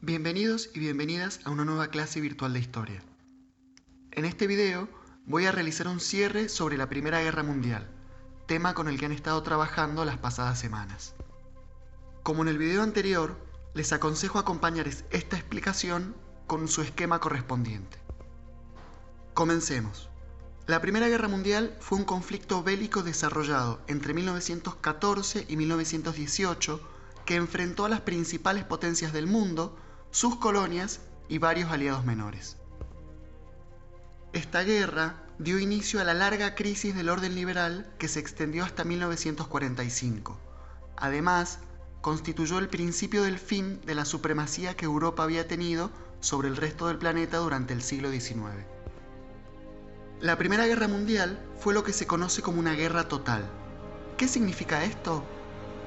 Bienvenidos y bienvenidas a una nueva clase virtual de historia. En este video voy a realizar un cierre sobre la Primera Guerra Mundial, tema con el que han estado trabajando las pasadas semanas. Como en el video anterior, les aconsejo acompañar esta explicación con su esquema correspondiente. Comencemos. La Primera Guerra Mundial fue un conflicto bélico desarrollado entre 1914 y 1918 que enfrentó a las principales potencias del mundo, sus colonias y varios aliados menores. Esta guerra dio inicio a la larga crisis del orden liberal que se extendió hasta 1945. Además, constituyó el principio del fin de la supremacía que Europa había tenido sobre el resto del planeta durante el siglo XIX. La Primera Guerra Mundial fue lo que se conoce como una guerra total. ¿Qué significa esto?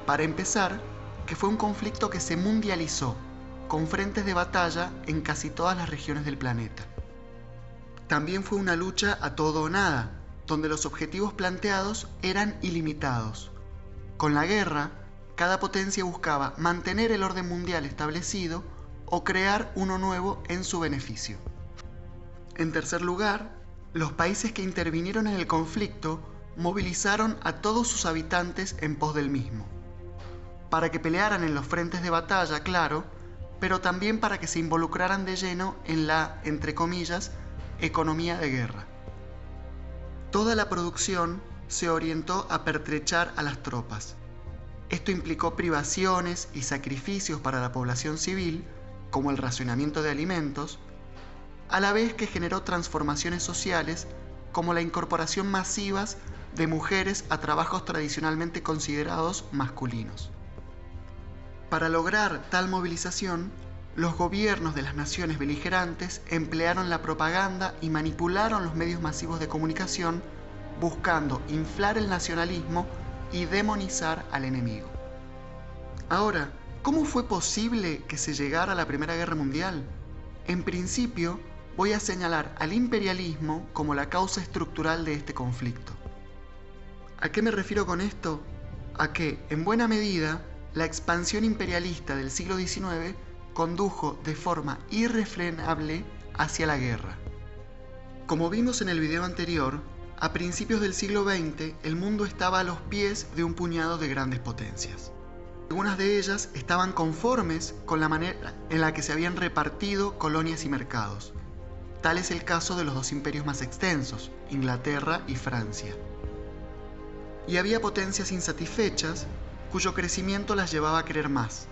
Para empezar, que fue un conflicto que se mundializó, con frentes de batalla en casi todas las regiones del planeta. También fue una lucha a todo o nada, donde los objetivos planteados eran ilimitados. Con la guerra, cada potencia buscaba mantener el orden mundial establecido o crear uno nuevo en su beneficio. En tercer lugar, los países que intervinieron en el conflicto movilizaron a todos sus habitantes en pos del mismo, para que pelearan en los frentes de batalla, claro, pero también para que se involucraran de lleno en la, entre comillas, economía de guerra. Toda la producción se orientó a pertrechar a las tropas. Esto implicó privaciones y sacrificios para la población civil, como el racionamiento de alimentos, a la vez que generó transformaciones sociales como la incorporación masivas de mujeres a trabajos tradicionalmente considerados masculinos. Para lograr tal movilización, los gobiernos de las naciones beligerantes emplearon la propaganda y manipularon los medios masivos de comunicación, buscando inflar el nacionalismo y demonizar al enemigo. Ahora, ¿cómo fue posible que se llegara a la Primera Guerra Mundial? En principio, voy a señalar al imperialismo como la causa estructural de este conflicto. ¿A qué me refiero con esto? A que, en buena medida, la expansión imperialista del siglo XIX condujo de forma irrefrenable hacia la guerra. Como vimos en el video anterior, a principios del siglo XX el mundo estaba a los pies de un puñado de grandes potencias. Algunas de ellas estaban conformes con la manera en la que se habían repartido colonias y mercados. Tal es el caso de los dos imperios más extensos, Inglaterra y Francia. Y había potencias insatisfechas cuyo crecimiento las llevaba a querer más.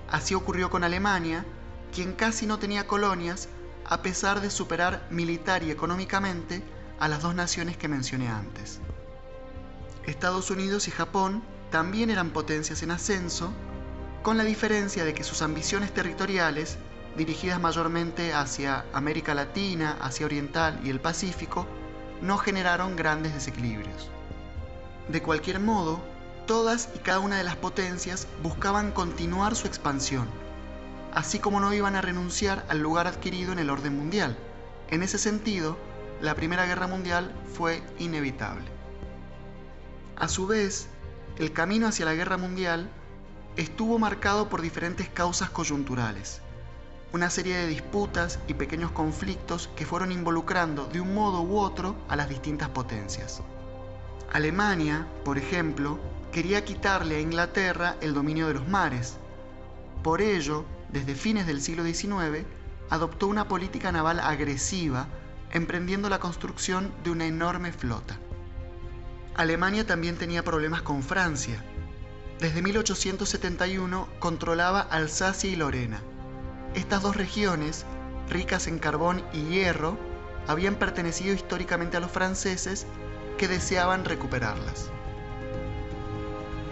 Así ocurrió con Alemania, quien casi no tenía colonias a pesar de superar militar y económicamente a las dos naciones que mencioné antes. Estados Unidos y Japón también eran potencias en ascenso, con la diferencia de que sus ambiciones territoriales, dirigidas mayormente hacia América Latina, Asia Oriental y el Pacífico, no generaron grandes desequilibrios. De cualquier modo, todas y cada una de las potencias buscaban continuar su expansión, así como no iban a renunciar al lugar adquirido en el orden mundial. En ese sentido, la Primera Guerra Mundial fue inevitable. A su vez, el camino hacia la Guerra Mundial estuvo marcado por diferentes causas coyunturales, una serie de disputas y pequeños conflictos que fueron involucrando de un modo u otro a las distintas potencias. Alemania, por ejemplo, quería quitarle a Inglaterra el dominio de los mares. Por ello, desde fines del siglo XIX, adoptó una política naval agresiva, emprendiendo la construcción de una enorme flota. Alemania también tenía problemas con Francia. Desde 1871 controlaba Alsacia y Lorena. Estas dos regiones, ricas en carbón y hierro, habían pertenecido históricamente a los franceses que deseaban recuperarlas.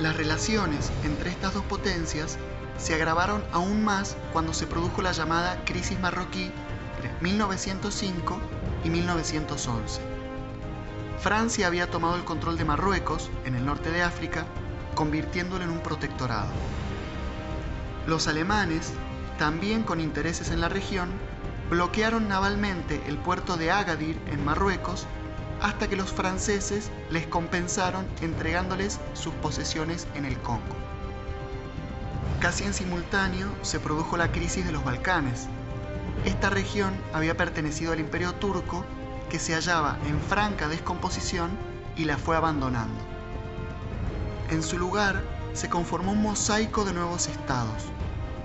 Las relaciones entre estas dos potencias se agravaron aún más cuando se produjo la llamada crisis marroquí de 1905 y 1911. Francia había tomado el control de Marruecos, en el norte de África, convirtiéndolo en un protectorado. Los alemanes, también con intereses en la región, bloquearon navalmente el puerto de Agadir en Marruecos hasta que los franceses les compensaron entregándoles sus posesiones en el Congo. Casi en simultáneo se produjo la crisis de los Balcanes. Esta región había pertenecido al Imperio Turco, que se hallaba en franca descomposición y la fue abandonando. En su lugar se conformó un mosaico de nuevos estados: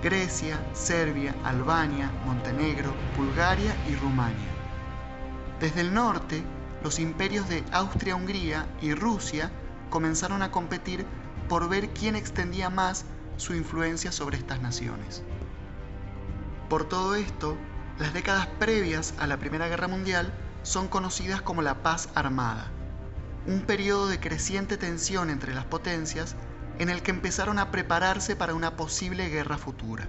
Grecia, Serbia, Albania, Montenegro, Bulgaria y Rumania. Desde el norte, los imperios de Austria-Hungría y Rusia comenzaron a competir por ver quién extendía más su influencia sobre estas naciones. Por todo esto, las décadas previas a la Primera Guerra Mundial son conocidas como la Paz Armada, un periodo de creciente tensión entre las potencias en el que empezaron a prepararse para una posible guerra futura.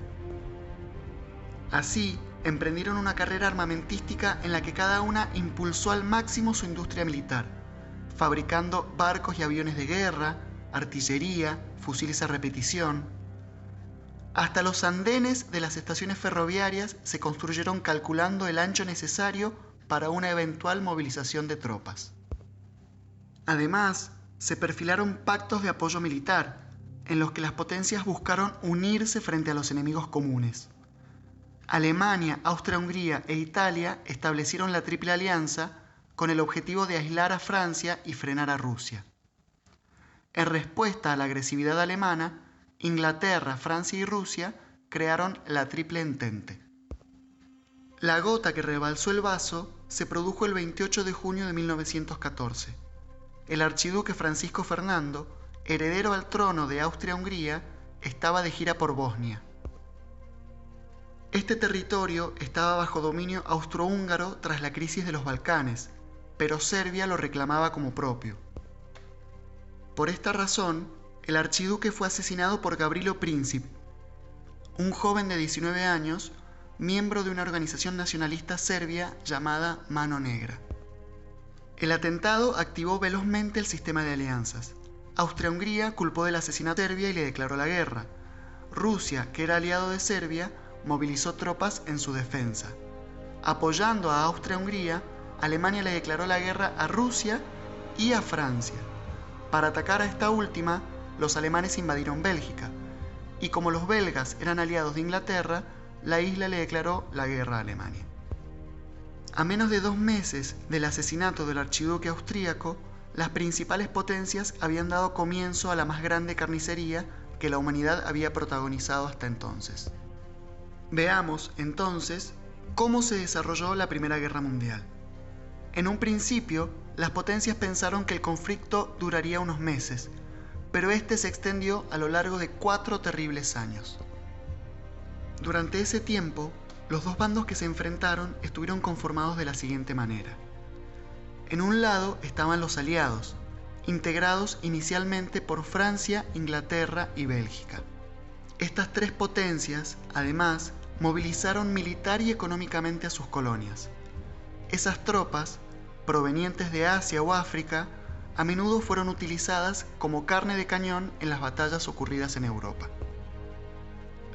Así, emprendieron una carrera armamentística en la que cada una impulsó al máximo su industria militar, fabricando barcos y aviones de guerra, artillería, fusiles a repetición. Hasta los andenes de las estaciones ferroviarias se construyeron calculando el ancho necesario para una eventual movilización de tropas. Además, se perfilaron pactos de apoyo militar, en los que las potencias buscaron unirse frente a los enemigos comunes. Alemania, Austria-Hungría e Italia establecieron la Triple Alianza con el objetivo de aislar a Francia y frenar a Rusia. En respuesta a la agresividad alemana, Inglaterra, Francia y Rusia crearon la Triple Entente. La gota que rebalsó el vaso se produjo el 28 de junio de 1914. El archiduque Francisco Fernando, heredero al trono de Austria-Hungría, estaba de gira por Bosnia. Este territorio estaba bajo dominio austrohúngaro tras la crisis de los Balcanes, pero Serbia lo reclamaba como propio. Por esta razón, el archiduque fue asesinado por Gavrilo Princip, un joven de 19 años, miembro de una organización nacionalista serbia llamada Mano Negra. El atentado activó velozmente el sistema de alianzas. Austria-Hungría culpó del asesinato a Serbia y le declaró la guerra. Rusia, que era aliado de Serbia, movilizó tropas en su defensa. Apoyando a Austria-Hungría, Alemania le declaró la guerra a Rusia y a Francia. Para atacar a esta última, los alemanes invadieron Bélgica, y como los belgas eran aliados de Inglaterra, la isla le declaró la guerra a Alemania. A menos de 2 meses del asesinato del archiduque austríaco, las principales potencias habían dado comienzo a la más grande carnicería que la humanidad había protagonizado hasta entonces. Veamos, entonces, cómo se desarrolló la Primera Guerra Mundial. En un principio, las potencias pensaron que el conflicto duraría unos meses, pero este se extendió a lo largo de 4 terribles años. Durante ese tiempo, los dos bandos que se enfrentaron estuvieron conformados de la siguiente manera. En un lado estaban los aliados, integrados inicialmente por Francia, Inglaterra y Bélgica. Estas 3 potencias, además, movilizaron militar y económicamente a sus colonias. Esas tropas, provenientes de Asia o África, a menudo fueron utilizadas como carne de cañón en las batallas ocurridas en Europa.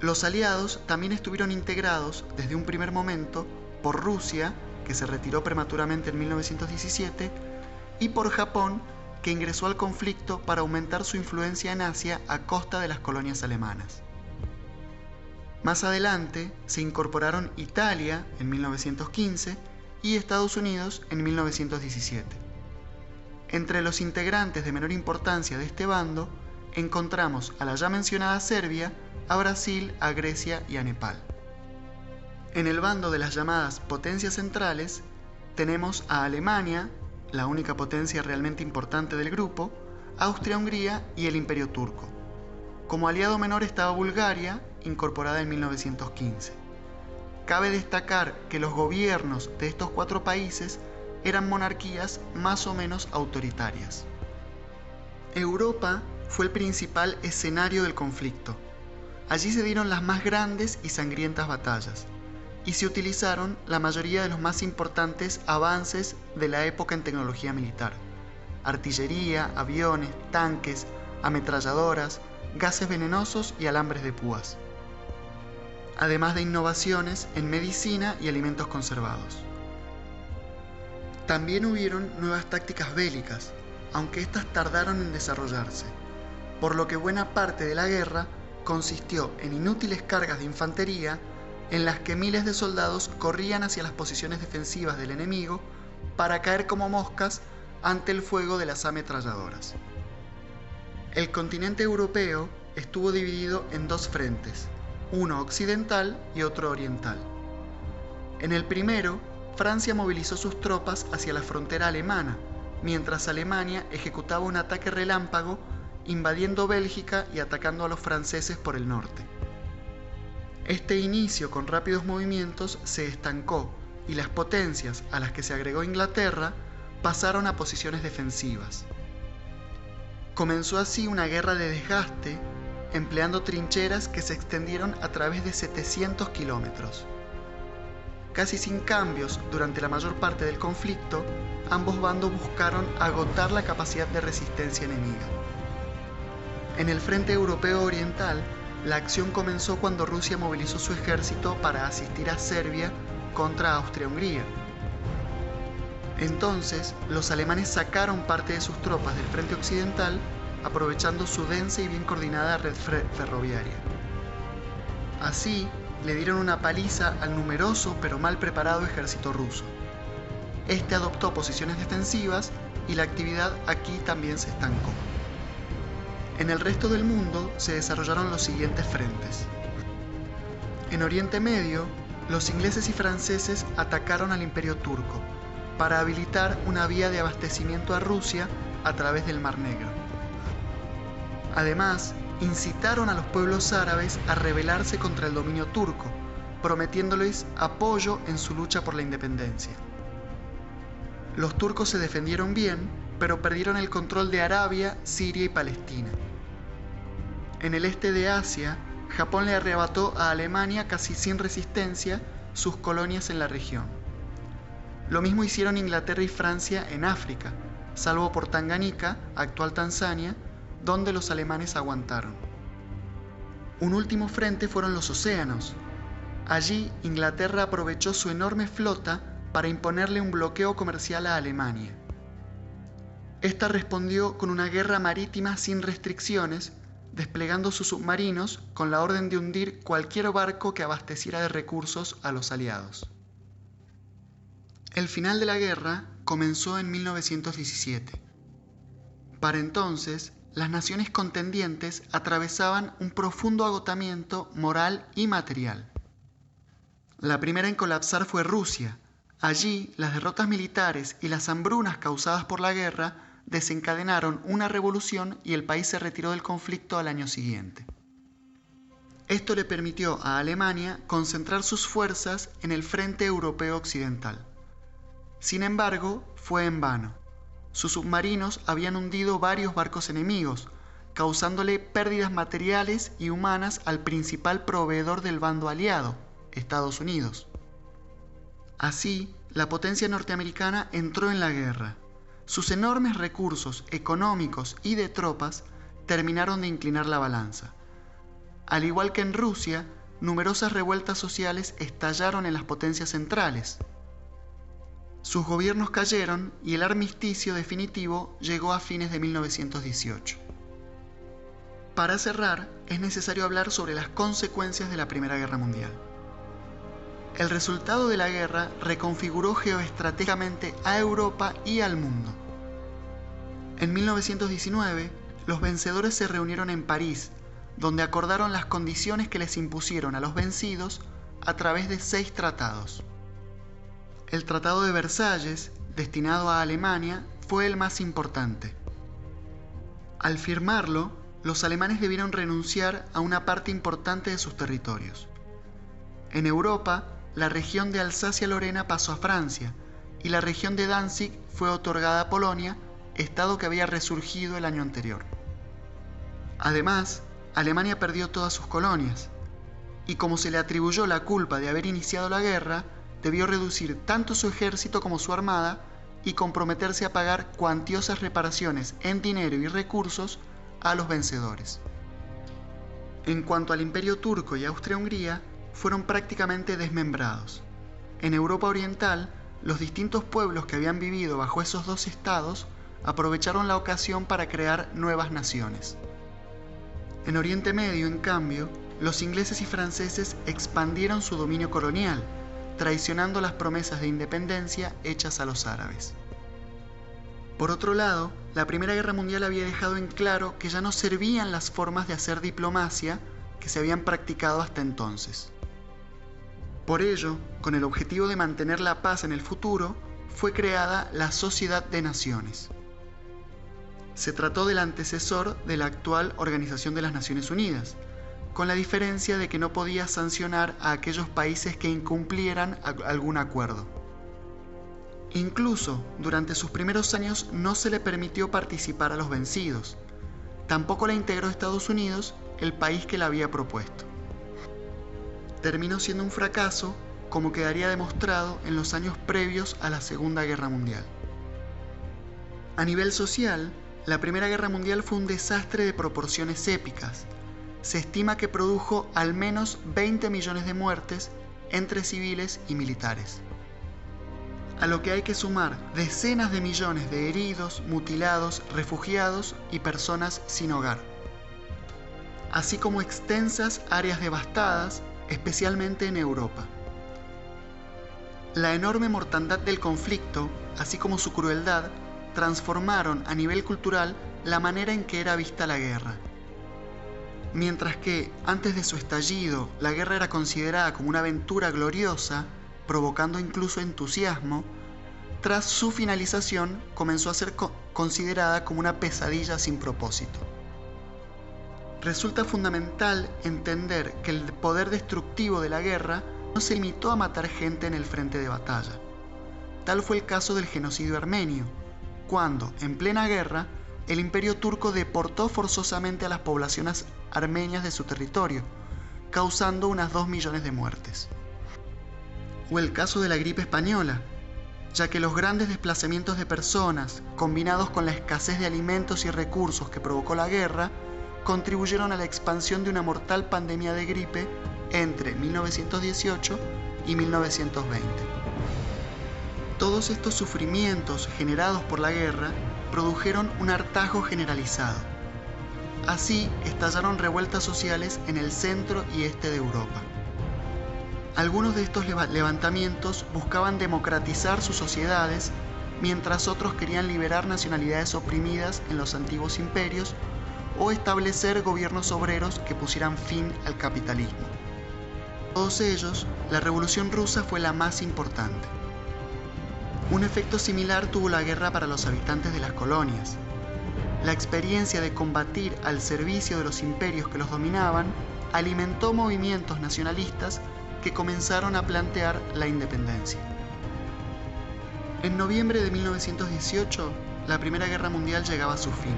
Los aliados también estuvieron integrados desde un primer momento por Rusia, que se retiró prematuramente en 1917, y por Japón, que ingresó al conflicto para aumentar su influencia en Asia a costa de las colonias alemanas. Más adelante se incorporaron Italia en 1915 y Estados Unidos en 1917. Entre los integrantes de menor importancia de este bando encontramos a la ya mencionada Serbia, a Brasil, a Grecia y a Nepal. En el bando de las llamadas potencias centrales tenemos a Alemania, la única potencia realmente importante del grupo, Austria-Hungría y el Imperio Turco. Como aliado menor estaba Bulgaria, incorporada en 1915. Cabe destacar que los gobiernos de estos 4 países eran monarquías más o menos autoritarias. Europa fue el principal escenario del conflicto. Allí se dieron las más grandes y sangrientas batallas, y se utilizaron la mayoría de los más importantes avances de la época en tecnología militar: artillería, aviones, tanques, ametralladoras, gases venenosos y alambres de púas, además de innovaciones en medicina y alimentos conservados. También hubieron nuevas tácticas bélicas, aunque éstas tardaron en desarrollarse, por lo que buena parte de la guerra consistió en inútiles cargas de infantería en las que miles de soldados corrían hacia las posiciones defensivas del enemigo para caer como moscas ante el fuego de las ametralladoras. El continente europeo estuvo dividido en dos frentes, uno occidental y otro oriental. En el primero, Francia movilizó sus tropas hacia la frontera alemana, mientras Alemania ejecutaba un ataque relámpago invadiendo Bélgica y atacando a los franceses por el norte. Este inicio con rápidos movimientos se estancó y las potencias a las que se agregó Inglaterra pasaron a posiciones defensivas. Comenzó así una guerra de desgaste, empleando trincheras que se extendieron a través de 700 kilómetros. Casi sin cambios durante la mayor parte del conflicto, ambos bandos buscaron agotar la capacidad de resistencia enemiga. En el frente europeo oriental, la acción comenzó cuando Rusia movilizó su ejército para asistir a Serbia contra Austria-Hungría. Entonces, los alemanes sacaron parte de sus tropas del frente occidental, aprovechando su densa y bien coordinada red ferroviaria. Así, le dieron una paliza al numeroso pero mal preparado ejército ruso. Este adoptó posiciones defensivas y la actividad aquí también se estancó. En el resto del mundo se desarrollaron los siguientes frentes. En Oriente Medio, los ingleses y franceses atacaron al Imperio Turco para habilitar una vía de abastecimiento a Rusia a través del Mar Negro. Además, incitaron a los pueblos árabes a rebelarse contra el dominio turco, prometiéndoles apoyo en su lucha por la independencia. Los turcos se defendieron bien, pero perdieron el control de Arabia, Siria y Palestina. En el este de Asia, Japón le arrebató a Alemania casi sin resistencia sus colonias en la región. Lo mismo hicieron Inglaterra y Francia en África, salvo por Tanganica, actual Tanzania, donde los alemanes aguantaron. Un último frente fueron los océanos. Allí, Inglaterra aprovechó su enorme flota para imponerle un bloqueo comercial a Alemania. Esta respondió con una guerra marítima sin restricciones, desplegando sus submarinos con la orden de hundir cualquier barco que abasteciera de recursos a los aliados. El final de la guerra comenzó en 1917. Para entonces, las naciones contendientes atravesaban un profundo agotamiento moral y material. La primera en colapsar fue Rusia. Allí, las derrotas militares y las hambrunas causadas por la guerra desencadenaron una revolución y el país se retiró del conflicto al año siguiente. Esto le permitió a Alemania concentrar sus fuerzas en el frente europeo occidental. Sin embargo, fue en vano. Sus submarinos habían hundido varios barcos enemigos, causándole pérdidas materiales y humanas al principal proveedor del bando aliado, Estados Unidos. Así, la potencia norteamericana entró en la guerra. Sus enormes recursos económicos y de tropas terminaron de inclinar la balanza. Al igual que en Rusia, numerosas revueltas sociales estallaron en las potencias centrales. Sus gobiernos cayeron y el armisticio definitivo llegó a fines de 1918. Para cerrar, es necesario hablar sobre las consecuencias de la Primera Guerra Mundial. El resultado de la guerra reconfiguró geoestratégicamente a Europa y al mundo. En 1919, los vencedores se reunieron en París, donde acordaron las condiciones que les impusieron a los vencidos a través de 6 tratados. El Tratado de Versalles, destinado a Alemania, fue el más importante. Al firmarlo, los alemanes debieron renunciar a una parte importante de sus territorios. En Europa, la región de Alsacia-Lorena pasó a Francia y la región de Danzig fue otorgada a Polonia, estado que había resurgido el año anterior. Además, Alemania perdió todas sus colonias y como se le atribuyó la culpa de haber iniciado la guerra, debió reducir tanto su ejército como su armada y comprometerse a pagar cuantiosas reparaciones en dinero y recursos a los vencedores. En cuanto al Imperio Turco y Austria-Hungría, fueron prácticamente desmembrados. En Europa Oriental, los distintos pueblos que habían vivido bajo esos 2 estados aprovecharon la ocasión para crear nuevas naciones. En Oriente Medio, en cambio, los ingleses y franceses expandieron su dominio colonial, traicionando las promesas de independencia hechas a los árabes. Por otro lado, la Primera Guerra Mundial había dejado en claro que ya no servían las formas de hacer diplomacia que se habían practicado hasta entonces. Por ello, con el objetivo de mantener la paz en el futuro, fue creada la Sociedad de Naciones. Se trató del antecesor de la actual Organización de las Naciones Unidas, con la diferencia de que no podía sancionar a aquellos países que incumplieran algún acuerdo. Incluso, durante sus primeros años no se le permitió participar a los vencidos. Tampoco la integró Estados Unidos, el país que la había propuesto. Terminó siendo un fracaso, como quedaría demostrado en los años previos a la Segunda Guerra Mundial. A nivel social, la Primera Guerra Mundial fue un desastre de proporciones épicas. Se estima que produjo al menos 20 millones de muertes entre civiles y militares. A lo que hay que sumar decenas de millones de heridos, mutilados, refugiados y personas sin hogar, así como extensas áreas devastadas, especialmente en Europa. La enorme mortandad del conflicto, así como su crueldad, transformaron a nivel cultural la manera en que era vista la guerra. Mientras que, antes de su estallido, la guerra era considerada como una aventura gloriosa, provocando incluso entusiasmo, tras su finalización comenzó a ser considerada como una pesadilla sin propósito. Resulta fundamental entender que el poder destructivo de la guerra no se limitó a matar gente en el frente de batalla. Tal fue el caso del genocidio armenio, cuando, en plena guerra, el Imperio Turco deportó forzosamente a las poblaciones armenias de su territorio, causando unas 2 millones de muertes. O el caso de la gripe española, ya que los grandes desplazamientos de personas, combinados con la escasez de alimentos y recursos que provocó la guerra, contribuyeron a la expansión de una mortal pandemia de gripe entre 1918 y 1920. Todos estos sufrimientos generados por la guerra produjeron un hartazgo generalizado. Así estallaron revueltas sociales en el centro y este de Europa. Algunos de estos levantamientos buscaban democratizar sus sociedades, mientras otros querían liberar nacionalidades oprimidas en los antiguos imperios o establecer gobiernos obreros que pusieran fin al capitalismo. De todos ellos, la Revolución Rusa fue la más importante. Un efecto similar tuvo la guerra para los habitantes de las colonias. La experiencia de combatir al servicio de los imperios que los dominaban alimentó movimientos nacionalistas que comenzaron a plantear la independencia. En noviembre de 1918, la Primera Guerra Mundial llegaba a su fin.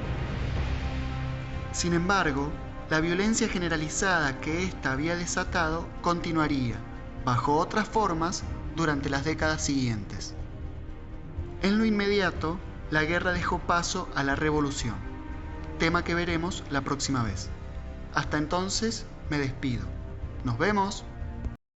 Sin embargo, la violencia generalizada que ésta había desatado continuaría, bajo otras formas, durante las décadas siguientes. En lo inmediato, la guerra dejó paso a la revolución, tema que veremos la próxima vez. Hasta entonces, me despido. ¡Nos vemos!